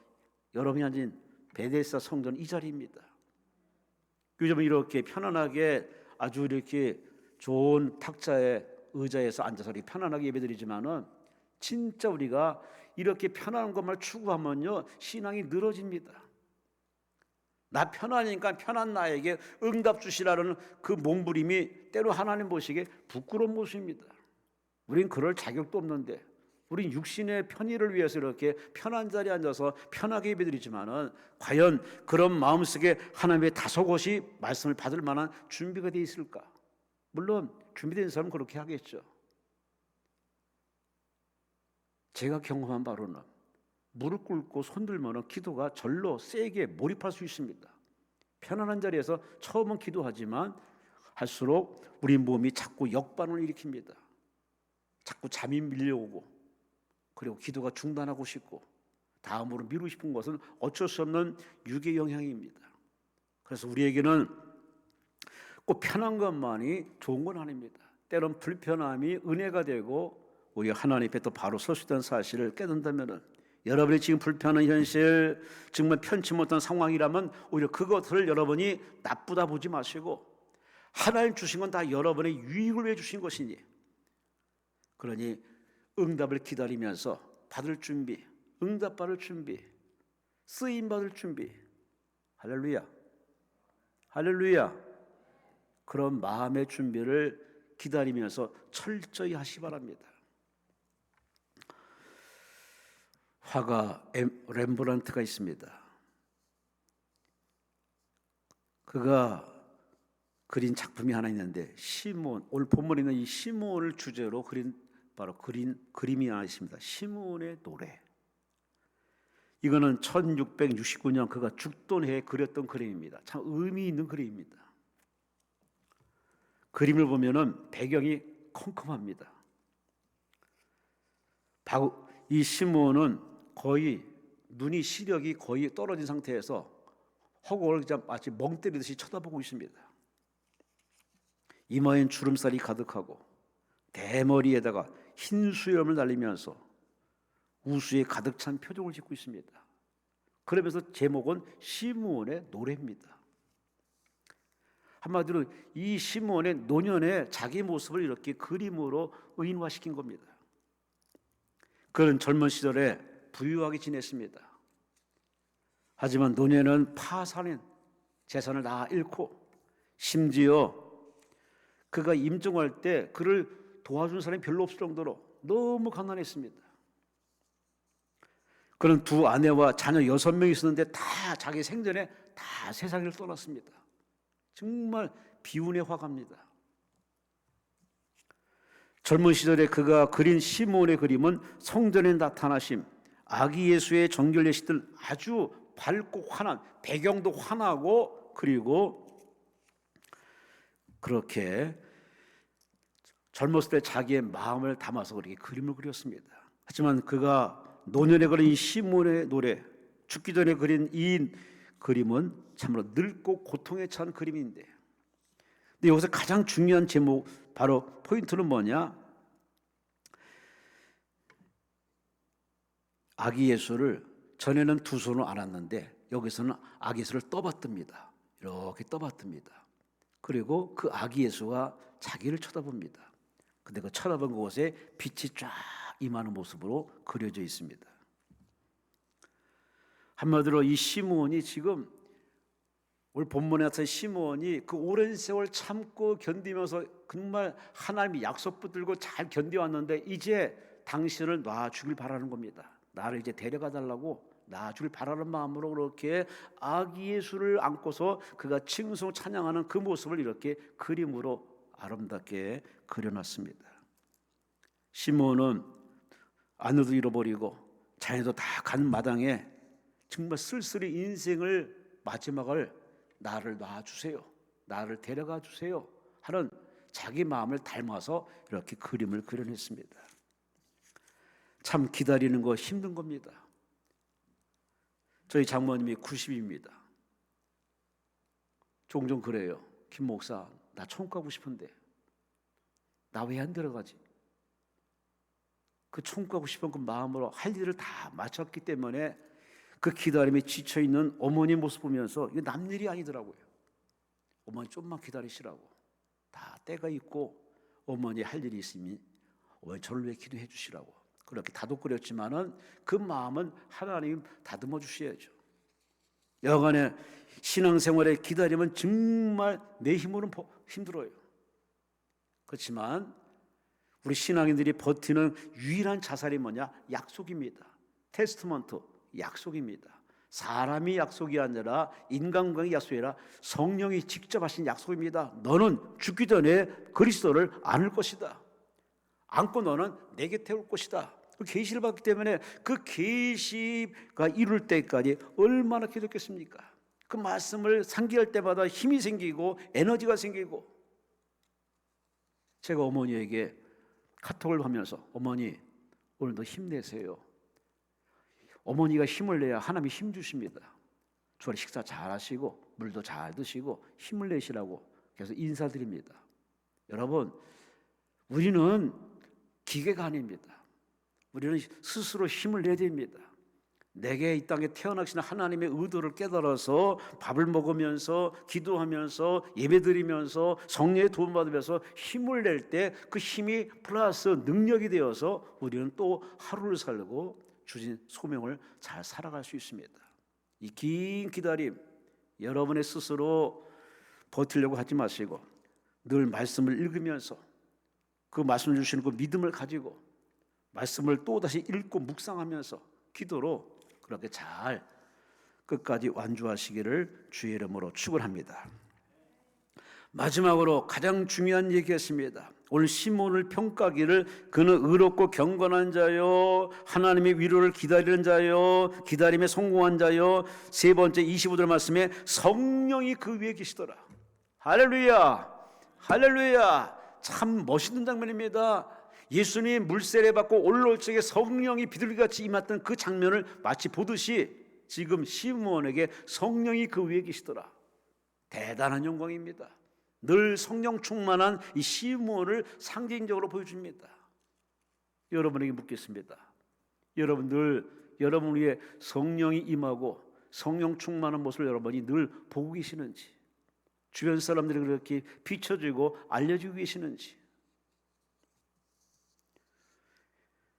[SPEAKER 1] 여러분이 앉은 베데스다 성전 이 자리입니다. 요즘은 이렇게 편안하게 아주 이렇게 좋은 탁자에 의자에서 앉아서 이렇게 편안하게 예배드리지만은 진짜 우리가 이렇게 편안한 것만 추구하면요 신앙이 늘어집니다. 나 편하니까 편한 나에게 응답 주시라는 그 몸부림이 때로 하나님 보시기에 부끄러운 모습입니다. 우린 그럴 자격도 없는데 우린 육신의 편의를 위해서 이렇게 편한 자리에 앉아서 편하게 예배드리지만은 과연 그런 마음속에 하나님의 다소곳이 말씀을 받을 만한 준비가 되어 있을까? 물론 준비된 사람은 그렇게 하겠죠. 제가 경험한 바로는 무릎 꿇고 손 들면 기도가 절로 세게 몰입할 수 있습니다. 편안한 자리에서 처음은 기도하지만 할수록 우리 몸이 자꾸 역반응을 일으킵니다. 자꾸 잠이 밀려오고, 그리고 기도가 중단하고 싶고, 다음으로 미루고 싶은 것은 어쩔 수 없는 육의 영향입니다. 그래서 우리에게는 꼭 편한 것만이 좋은 건 아닙니다. 때론 불편함이 은혜가 되고 우리 하나님 앞에 또 바로 설 수 있다는 사실을 깨닫는다면, 여러분이 지금 불편한 현실, 정말 편치 못한 상황이라면 오히려 그것을 여러분이 나쁘다 보지 마시고, 하나님 주신 건 다 여러분의 유익을 위해 주신 것이니, 그러니 응답을 기다리면서 받을 준비, 응답받을 준비, 쓰임받을 준비, 할렐루야, 할렐루야, 그런 마음의 준비를 기다리면서 철저히 하시 바랍니다. 화가 렘브란트가 있습니다. 그가 그린 작품이 하나 있는데, 시몬, 오늘 본문에 있는 이 시몬을 주제로 그린 그림이 하나 있습니다. 시몬의 노래. 이거는 1669년 그가 죽던 해에 그렸던 그림입니다. 참 의미 있는 그림입니다. 그림을 보면은 배경이 컴컴합니다. 이 시몬은 거의 눈이 시력이 거의 떨어진 상태에서 허공을 마치 멍 때리듯이 쳐다보고 있습니다. 이마엔 주름살이 가득하고 대머리에다가 흰 수염을 날리면서 우수에 가득 찬 표정을 짓고 있습니다. 그러면서 제목은 시몬의 노래입니다. 한마디로 이 시몬의 노년의 자기 모습을 이렇게 그림으로 의인화시킨 겁니다. 그는 젊은 시절에 부유하게 지냈습니다. 하지만 노년은 파산인 재산을 다 잃고, 심지어 그가 임종할 때 그를 도와준 사람이 별로 없을 정도로 너무 가난했습니다. 그는 두 아내와 자녀 6명이 있었는데 다 자기 생전에 다 세상을 떠났습니다. 정말 비운의 화가입니다. 젊은 시절에 그가 그린 시몬의 그림은 성전에 나타나심, 아기 예수의 정결 예식들 아주 밝고 환한, 배경도 환하고, 그리고 그렇게 젊었을 때 자기의 마음을 담아서 그렇게 그림을 그렸습니다. 하지만 그가 노년에 그린 이 시몬의 노래, 죽기 전에 그린 이 그림은 참으로 늙고 고통에 찬 그림인데, 근데 여기서 가장 중요한 제목, 바로 포인트는 뭐냐? 아기 예수를 전에는 두 손으로 안았는데 여기서는 아기 예수를 떠받듭니다. 이렇게 떠받듭니다. 그리고 그 아기 예수가 자기를 쳐다봅니다. 근데 그 쳐다본 곳에 빛이 쫙 임하는 모습으로 그려져 있습니다. 한마디로 이 시몬이 지금, 오늘 본문에 나타난 시몬이 그 오랜 세월 참고 견디면서 정말 하나님의 약속 붙들고 잘 견뎌왔는데, 이제 당신을 놔주길 바라는 겁니다. 나를 이제 데려가 달라고 놔주길 바라는 마음으로 그렇게 아기 예수를 안고서 그가 칭송 찬양하는 그 모습을 이렇게 그림으로 아름답게 그려놨습니다. 시몬은 아내도 잃어버리고 자녀도 다 간 마당에 정말 쓸쓸히 인생을 마지막을, 나를 놔주세요, 나를 데려가 주세요 하는 자기 마음을 닮아서 이렇게 그림을 그려냈습니다. 참 기다리는 거 힘든 겁니다. 저희 장모님이 90입니다. 종종 그래요. 김 목사, 나 천국 가고 싶은데 나 왜 안 들어가지? 그 천국 가고 싶은 그 마음으로 할 일을 다 마쳤기 때문에 그 기다림에 지쳐있는 어머니 모습 보면서 이거 남 일이 아니더라고요. 어머니 좀만 기다리시라고. 다 때가 있고 어머니 할 일이 있으니 어머니 저를 위해 기도해 주시라고 그렇게 다독거렸지만은 그 마음은 하나님 다듬어 주셔야죠. 여간의 신앙생활의 기다림은 정말 내 힘으로는 힘들어요. 그렇지만 우리 신앙인들이 버티는 유일한 자살이 뭐냐? 약속입니다. 테스트먼트, 약속입니다. 사람이 약속이 아니라 인간관계 약속이 아니라 성령이 직접 하신 약속입니다. 너는 죽기 전에 그리스도를 안을 것이다. 안고 너는 내 곁에 올 것이다. 그 계시를 받기 때문에 그 계시가 이룰 때까지 얼마나 기도했겠습니까? 그 말씀을 상기할 때마다 힘이 생기고 에너지가 생기고, 제가 어머니에게 카톡을 하면서 어머니 오늘도 힘내세요. 어머니가 힘을 내야 하나님이 힘 주십니다. 주말에 식사 잘 하시고 물도 잘 드시고 힘을 내시라고 계속 인사드립니다. 여러분, 우리는 기계가 아닙니다. 우리는 스스로 힘을 내야 됩니다. 내게 이 땅에 태어나신 하나님의 의도를 깨달아서 밥을 먹으면서 기도하면서 예배드리면서 성령의 도움받으면서 힘을 낼 때 그 힘이 플러스 능력이 되어서 우리는 또 하루를 살고 주신 소명을 잘 살아갈 수 있습니다. 이 긴 기다림, 여러분의 스스로 버티려고 하지 마시고 늘 말씀을 읽으면서 그 말씀을 주시는 그 믿음을 가지고 말씀을 또다시 읽고 묵상하면서 기도로 그렇게 잘 끝까지 완주하시기를 주의 이름으로 축원합니다. 마지막으로 가장 중요한 얘기였습니다. 오늘 시몬을 평가하기를 그는 의롭고 경건한 자요, 하나님의 위로를 기다리는 자요, 기다림에 성공한 자요. 세 번째 25절 말씀에 성령이 그 위에 계시더라. 할렐루야, 할렐루야. 참 멋있는 장면입니다. 예수님 물세례 받고 올라올 적에 성령이 비둘기같이 임했던 그 장면을 마치 보듯이 지금 시몬에게 성령이 그 위에 계시더라. 대단한 영광입니다. 늘 성령 충만한 이 시몬을 상징적으로 보여줍니다. 여러분에게 묻겠습니다. 여러분 늘 여러분 위에 성령이 임하고 성령 충만한 모습을 여러분이 늘 보고 계시는지, 주변 사람들이 그렇게 비춰주고 알려주고 계시는지.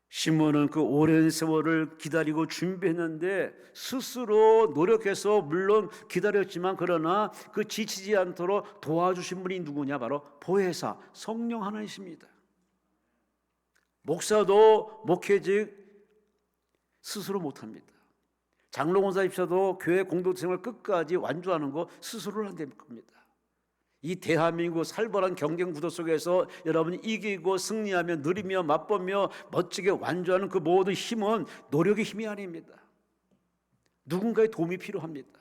[SPEAKER 1] 시몬은 그 오랜 세월을 기다리고 준비했는데 스스로 노력해서 물론 기다렸지만 그러나 그 지치지 않도록 도와주신 분이 누구냐? 바로 보혜사 성령 하나님이십니다. 목사도 목회직 스스로 못합니다. 장로 권사입사도 교회 공동체생활 끝까지 완주하는 거 스스로는 안 될 겁니다. 이 대한민국 살벌한 경쟁 구도 속에서 여러분이 이기고 승리하며 누리며 맛보며 멋지게 완주하는 그 모든 힘은 노력의 힘이 아닙니다. 누군가의 도움이 필요합니다.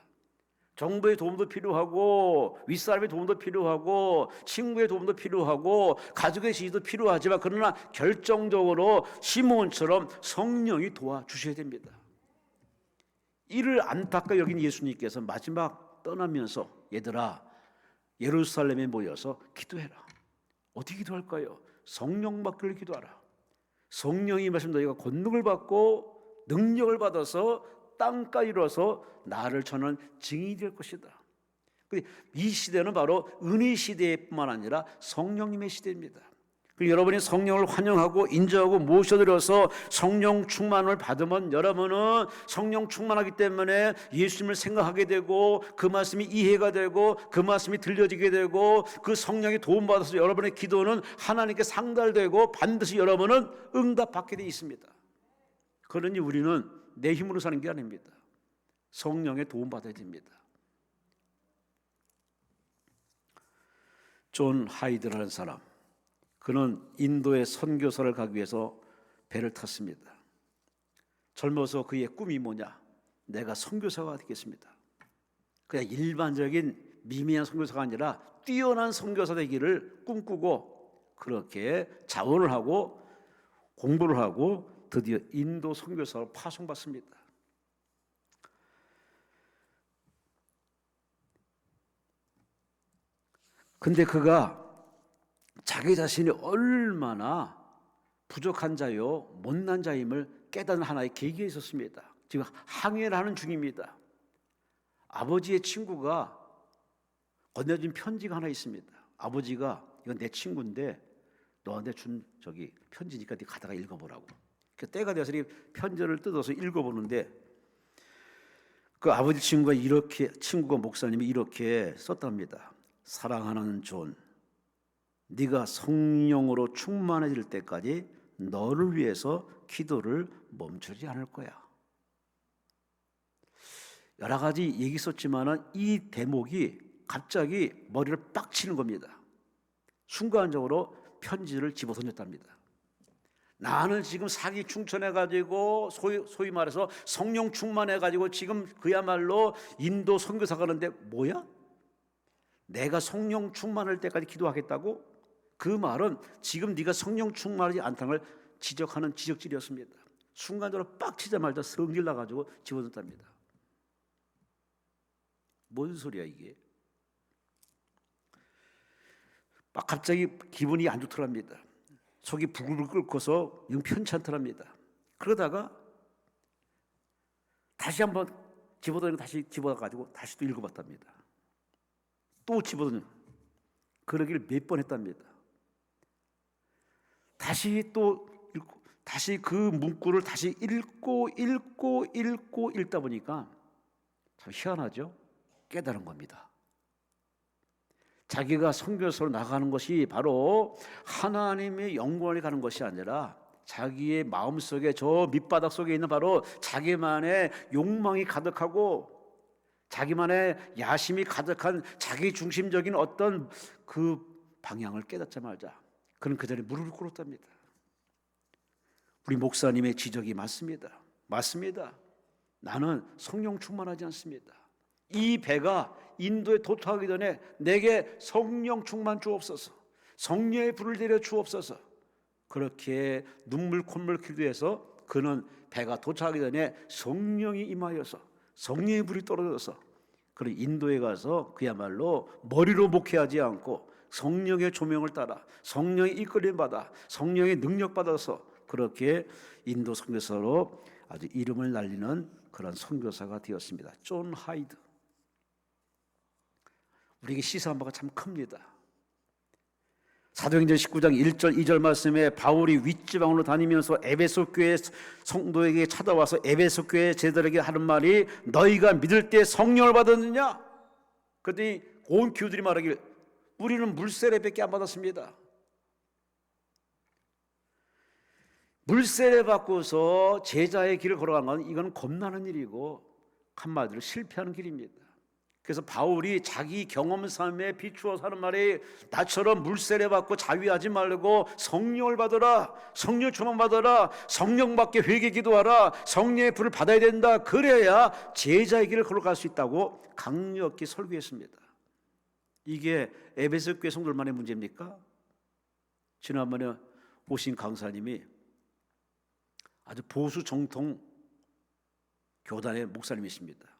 [SPEAKER 1] 정부의 도움도 필요하고 윗사람의 도움도 필요하고 친구의 도움도 필요하고 가족의 지지도 필요하지만 그러나 결정적으로 시몬처럼 성령이 도와주셔야 됩니다. 이를 안타까 여긴 예수님께서 마지막 떠나면서 얘들아 예루살렘에 모여서 기도해라. 어떻게 기도할까요? 성령 받기를 기도하라. 성령이 말씀 너희가 권능을 받고 능력을 받아서 땅가 이뤄서 나를 전한 증인이 될 것이다. 이 시대는 바로 은혜 시대뿐만 아니라 성령님의 시대입니다. 여러분이 성령을 환영하고 인정하고 모셔드려서 성령 충만을 받으면 여러분은 성령 충만하기 때문에 예수님을 생각하게 되고 그 말씀이 이해가 되고 그 말씀이 들려지게 되고 그 성령의 도움받아서 여러분의 기도는 하나님께 상달되고 반드시 여러분은 응답받게 되어 있습니다. 그러니 우리는 내 힘으로 사는 게 아닙니다. 성령의 도움받아야 됩니다. 존 하이드라는 사람, 그는 인도에 선교사를 가기 위해서 배를 탔습니다. 젊어서 그의 꿈이 뭐냐? 내가 선교사가 되겠습니다. 그냥 일반적인 미미한 선교사가 아니라 뛰어난 선교사 되기를 꿈꾸고 그렇게 자원을 하고 공부를 하고 드디어 인도 선교사로 파송받습니다. 근데 그가 자기 자신이 얼마나 부족한 자요 못난 자임을 깨닫는 하나의 계기가 있었습니다. 지금 항해를 하는 중입니다. 아버지의 친구가 건네준 편지가 하나 있습니다. 아버지가 이건 내 친구인데 너한테 준 편지니까 네 가다가 읽어보라고. 때가 돼서 이 편지를 뜯어서 읽어보는데 그 아버지 친구가 목사님이 이렇게 썼답니다. 사랑하는 존, 네가 성령으로 충만해질 때까지 너를 위해서 기도를 멈추지 않을 거야. 여러 가지 얘기 썼지만은 이 대목이 갑자기 머리를 빡 치는 겁니다. 순간적으로 편지를 집어던졌답니다. 나는 지금 사기 충천해가지고 소위 말해서 성령 충만해가지고 지금 그야말로 인도 선교사 가는데 뭐야? 내가 성령 충만할 때까지 기도하겠다고? 그 말은 지금 네가 성령 충만하지 않다는 걸 지적하는 지적질이었습니다. 순간적으로 빡치자마자 성질 나가지고 집어넣었답니다. 뭔 소리야 이게? 막 갑자기 기분이 안 좋더랍니다. 속이 부글부글 끓고서 영 편치 않더랍니다. 그러다가 다시 한번 집어넣고 다시 집어가지고 다시 또 읽어봤답니다. 또 집어넣는, 그러기를 몇 번 했답니다. 다시 또 읽고 다시 그 문구를 다시 읽고 읽다 보니까 참 희한하죠. 깨달은 겁니다. 자기가 선교사로 나가는 것이 바로 하나님의 영광을 가는 것이 아니라 자기의 마음속에 저 밑바닥 속에 있는 바로 자기만의 욕망이 가득하고 자기만의 야심이 가득한 자기 중심적인 어떤 그 방향을 깨닫자마자 그는 그 자리에 무릎을 꿇었답니다. 우리 목사님의 지적이 맞습니다. 맞습니다. 나는 성령 충만하지 않습니다. 이 배가 인도에 도착하기 전에 내게 성령 충만 주옵소서, 성령의 불을 내려 주옵소서. 그렇게 눈물 콧물 기도해서 그는 배가 도착하기 전에 성령이 임하여서 성령의 불이 떨어져서 그런 인도에 가서 그야말로 머리로 목회하지 않고 성령의 조명을 따라 성령의 이끌림 받아 성령의 능력 받아서 그렇게 인도 선교사로 아주 이름을 날리는 그런 선교사가 되었습니다. 존 하이드. 우리에게 시사한 바가 참 큽니다. 사도행전 19장 1절 2절 말씀에 바울이 윗지방으로 다니면서 에베소 교회 성도에게 찾아와서 에베소 교회 제자들에게 하는 말이 너희가 믿을 때 성령을 받았느냐? 그랬더니 온 교우들이 말하길 우리는 물세례밖에 안 받았습니다. 물세례 받고서 제자의 길을 걸어간 건 이건 겁나는 일이고 한마디로 실패하는 길입니다. 그래서 바울이 자기 경험 삶에 비추어 사는 말이 나처럼 물세례 받고 자위하지 말고 성령을 받아라, 성령 충만 받아라, 성령 받게 회개 기도하라, 성령의 불을 받아야 된다. 그래야 제자의 길을 걸어갈 수 있다고 강력히 설교했습니다. 이게 에베소 교회 성도들만의 문제입니까? 지난번에 오신 강사님이 아주 보수 정통 교단의 목사님이십니다.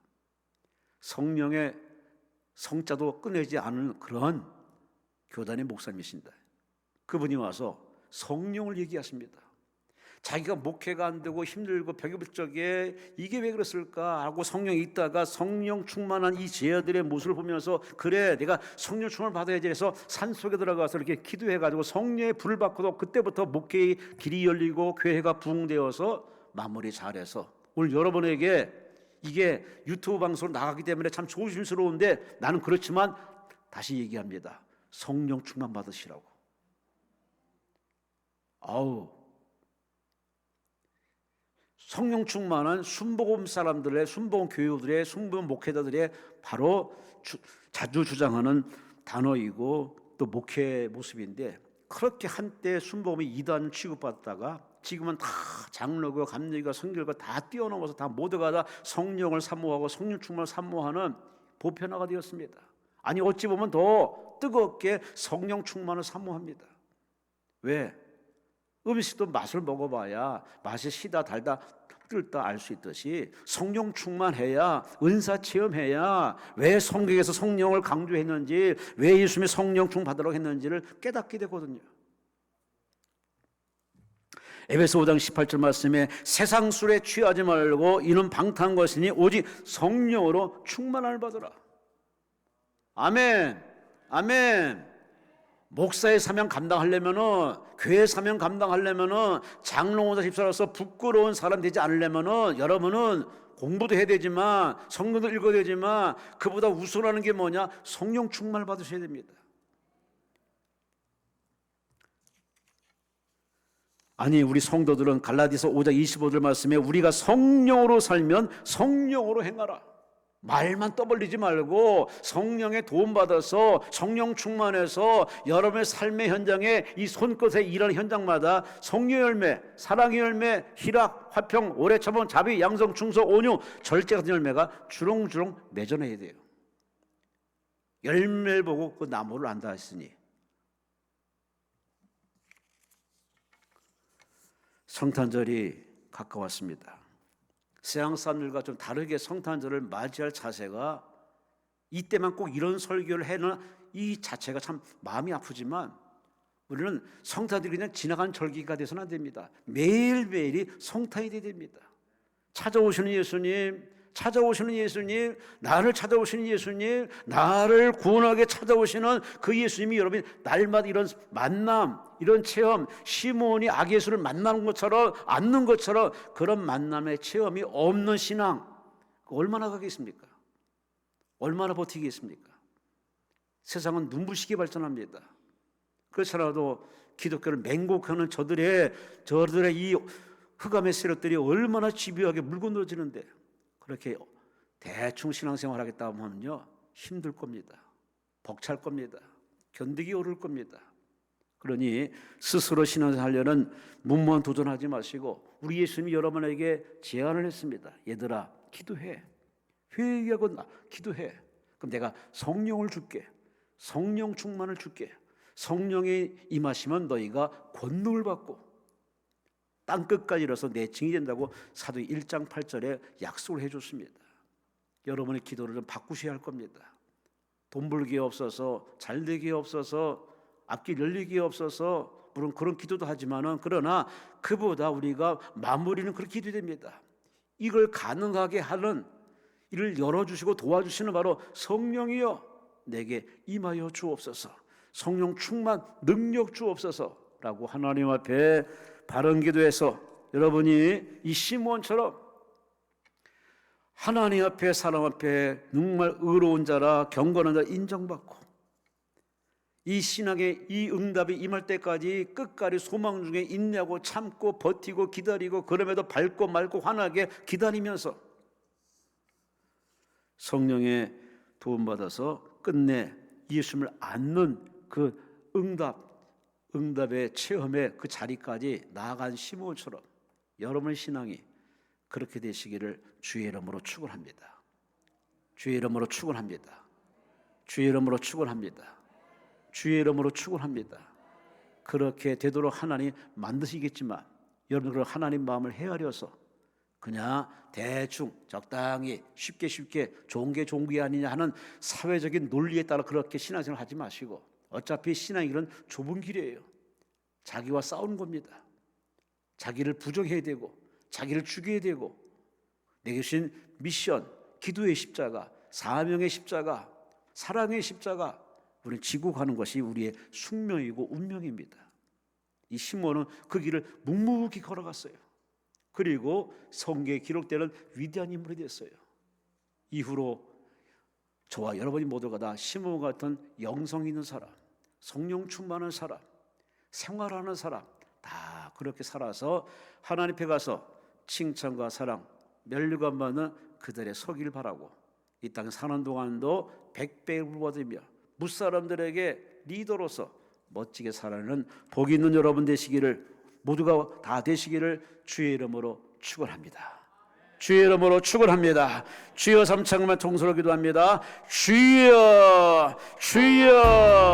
[SPEAKER 1] 성령의 성자도 끊어지지 않은 그런 교단의 목사님이십니다. 그분이 와서 성령을 얘기하십니다. 자기가 목회가 안 되고 힘들고 벽이 적에 이게 왜 그랬을까 하고 성령이 있다가 성령 충만한 이 제자들의 모습을 보면서 그래 내가 성령 충만을 받아야지 해서 산속에 들어가서 이렇게 기도해가지고 성령의 불을 받고도 그때부터 목회의 길이 열리고 교회가 부흥되어서 마무리 잘해서 오늘 여러분에게 이게 유튜브 방송으로 나가기 때문에 참 조심스러운데 나는 그렇지만 다시 얘기합니다. 성령 충만 받으시라고. 성령 충만한 순복음 사람들의 순복음 교우들의 순복음 목회자들의 바로 자주 주장하는 단어이고 또 목회 모습인데 그렇게 한때 순복음이 이단 취급받다가 지금은 다 장로교, 감리교, 선교가 다 뛰어넘어서 다 모두가 다 성령을 사모하고 성령 충만을 사모하는 보편화가 되었습니다. 아니 어찌 보면 더 뜨겁게 성령 충만을 사모합니다. 왜? 음식도 맛을 먹어봐야 맛이 시다 달다 뜰다 알 수 있듯이 성령 충만해야 은사 체험해야 왜 성경에서 성령을 강조했는지 왜 예수님이 성령 충만 받으라고 했는지를 깨닫게 되거든요. 에베소 5장 18절 말씀에 세상 술에 취하지 말고 이는 방탕한 것이니 오직 성령으로 충만함을 받으라. 아멘. 아멘. 목사의 사명 감당하려면은 교회 사명 감당하려면은 장로원사 집사로서 부끄러운 사람 되지 않으려면은 여러분은 공부도 해야 되지만 성경도 읽어야 되지만 그보다 우선하는 게 뭐냐? 성령 충만을 받으셔야 됩니다. 아니 우리 성도들은 갈라디아서 5장 25절 말씀에 우리가 성령으로 살면 성령으로 행하라. 말만 떠벌리지 말고 성령의 도움받아서 성령 충만해서 여러분의 삶의 현장에 이 손끝에 일하는 현장마다 성령 열매, 사랑의 열매, 희락, 화평, 오래 참음, 자비, 양성, 충성, 온유, 절제 같은 열매가 주렁주렁 맺어내야 돼요. 열매를 보고 그 나무를 안다 했으니 성탄절이 가까웠습니다. 서양 사람들과 좀 다르게 성탄절을 맞이할 자세가 이때만 꼭 이런 설교를 해는 이 자체가 참 마음이 아프지만 우리는 성탄절이 그냥 지나간 절기가 돼서는 안 됩니다. 매일매일이 성탄이 돼야 됩니다. 찾아오시는 예수님, 찾아오시는 예수님, 나를 찾아오시는 예수님, 나를 구원하게 찾아오시는 그 예수님이 여러분 날마다 이런 만남, 이런 체험, 시몬이 아기예수를 만나는 것처럼 앉는 것처럼 그런 만남의 체험이 없는 신앙 얼마나 가겠습니까? 얼마나 버티겠습니까? 세상은 눈부시게 발전합니다. 그렇잖아도 기독교를 맹곡하는 저들의 이 흑암의 세력들이 얼마나 집요하게 물고 늘어지는데 그렇게 대충 신앙생활 하겠다 하면요 힘들 겁니다. 벅찰 겁니다. 견디기 어려울 겁니다. 그러니 스스로 신앙생활하려는 무모한 도전하지 마시고 우리 예수님이 여러분에게 제안을 했습니다. 얘들아 기도해. 회개하고 기도해. 그럼 내가 성령을 줄게. 성령 충만을 줄게. 성령이 임하시면 너희가 권능을 받고 땅끝까지 이뤄서 내 증인이 된다고 사도행 1장 8절에 약속을 해줬습니다. 여러분의 기도를 좀 바꾸셔야 할 겁니다. 돈 벌기에 없어서 잘되기에 없어서 앞길 열리기에 없어서 물론 그런 기도도 하지만은 그러나 그보다 우리가 마무리는 그렇게 기도됩니다. 이걸 가능하게 하는 이를 열어주시고 도와주시는 바로 성령이여 내게 임하여 주옵소서. 성령 충만 능력 주옵소서라고 하나님 앞에 바른 기도해서 여러분이 이 시몬처럼 하나님 앞에 사람 앞에 정말 의로운 자라 경건한 자 인정받고 이 신앙의 이 응답이 임할 때까지 끝까지 소망 중에 인내하고 참고 버티고 기다리고 그럼에도 밝고 맑고 환하게 기다리면서 성령의 도움받아서 끝내 예수님을 안는 그 응답의 체험의 그 자리까지 나아간 시몬처럼 여러분의 신앙이 그렇게 되시기를 주의 이름으로 축원합니다. 주의 이름으로 축원합니다. 주의 이름으로 축원합니다. 주의 이름으로 축원합니다. 그렇게 되도록 하나님 만드시겠지만 여러분 그 하나님 마음을 헤아려서 그냥 대충 적당히 쉽게 좋은 게 좋은 게 아니냐 하는 사회적인 논리에 따라 그렇게 신앙생활 하지 마시고 어차피 신앙이 그런 좁은 길이에요. 자기와 싸우는 겁니다. 자기를 부정해야 되고 자기를 죽여야 되고 내게 주신 미션, 기도의 십자가, 사명의 십자가, 사랑의 십자가 우리는 지고 가는 것이 우리의 숙명이고 운명입니다. 이 시몬은 그 길을 묵묵히 걸어갔어요. 그리고 성경에 기록되는 위대한 인물이 됐어요. 이후로 저와 여러분이 모두가 다 시몬 같은 영성 있는 사람, 성령 충만한 사람, 생활하는 사람 다 그렇게 살아서 하나님 앞에 가서 칭찬과 사랑, 면류관 받는 그들의 서기를 바라고 이 땅에 사는 동안도 백배를 받으며 무사람들에게 리더로서 멋지게 살아가는 복 있는 여러분 되시기를 모두가 다 되시기를 주의 이름으로 축원합니다. 주의 이름으로 축원합니다. 주여 3창만 통솔로 기도합니다. 주여 주여